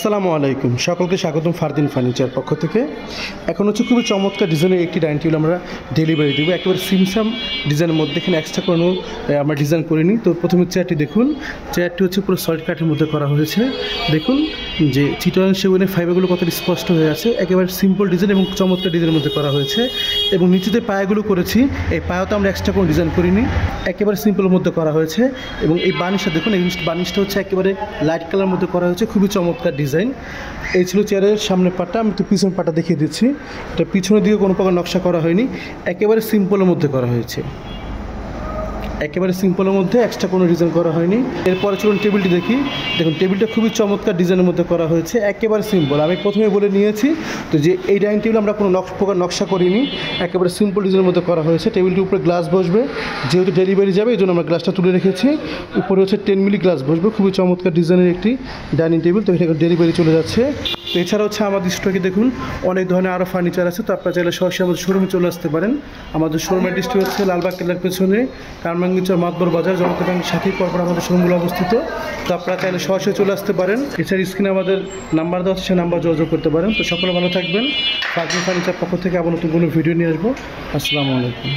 আসসালামু আলাইকুম, সকলকে স্বাগতম ফারদিন ফার্নিচার পক্ষ থেকে। এখন হচ্ছে খুবই চমৎকার ডিজাইনের একটি ডাইনিং টেবিল আমরা ডেলিভারি দেবো। একেবারে সিমসাম ডিজাইনের মধ্যে, এখানে এক্সট্রা কোনো আমরা ডিজাইন করিনি। তো প্রথমে চেয়ারটি দেখুন, চেয়ারটি হচ্ছে পুরো সলিড কাঠের মধ্যে করা হয়েছে। দেখুন যে চিটাগাং সেগুনের ফাইবারগুলো কত স্পষ্ট হয়ে আছে, একেবারে সিম্পল ডিজাইন এবং চমৎকার ডিজাইনের মধ্যে করা হয়েছে। এবং নিচেতে পায়াগুলো করেছি, এই পায়াতে আমরা এক্সট্রা কোনো ডিজাইন করিনি, একেবারে সিম্পলের মধ্যে করা হয়েছে। এবং এই বার্নিশটা দেখুন, এই বার্নিশটা হচ্ছে একেবারে লাইট কালার মধ্যে করা হয়েছে, খুবই চমৎকার ডিজাইন। এই ছিল চেয়ারের সামনের পাটটা, আমি তো পিছনের পাটটা দেখিয়ে দিচ্ছি। এটা পিছনের দিকে কোনো প্রকার নকশা করা হয়নি, একেবারে সিম্পলের মধ্যে করা হয়েছে, একেবারে সিম্পলের মধ্যে এক্সট্রা কোনো ডিজাইন করা হয়নি। এরপরে চলুন টেবিলটি দেখি। দেখুন টেবিলটা খুবই চমৎকার ডিজাইনের মধ্যে করা হয়েছে, একেবারে সিম্পল। আমি প্রথমে বলে নিয়েছি তো যে এই ডাইনিং টেবিল আমরা কোনো প্রকার নকশা করিনি, একেবারে সিম্পল ডিজাইনের মধ্যে করা হয়েছে। টেবিলটির উপরে গ্লাস বসবে, যেহেতু ডেলিভারি যাবে এই জন্য আমরা গ্লাসটা তুলে রেখেছি। উপরে হচ্ছে 10 মিলি গ্লাস বসবে, খুবই চমৎকার ডিজাইনের একটি ডাইনিং টেবিল। তো এটা ডেলিভারি চলে যাচ্ছে। তো এছাড়া হচ্ছে আমাদের স্টকে দেখুন অনেক ধরনের আরও ফার্নিচার আছে। তো আপনারা চাইলে সরাসরি আমাদের শোরুমে চলে আসতে পারেন। আমাদের শোরুমের ডিস্ট্রিক্ট হচ্ছে লালবাগ কেল্লার পেছনে কারমাঙ্গিচর মাতবর বাজার, জনতা ব্যাংক সাথেই পরপর আমাদের শোরুমগুলো অবস্থিত। তো আপনারা চাইলে সরাসরি চলে আসতে পারেন। এছাড়া স্ক্রিনে আমাদের নাম্বার দেওয়া আছে, সেই নাম্বার যোগাযোগ করতে পারেন। তো সকলে ভালো থাকবেন। ফারদিন ফার্নিচার পক্ষ থেকে আবার নতুন কোনো ভিডিও নিয়ে আসবো। আসসালামু আলাইকুম।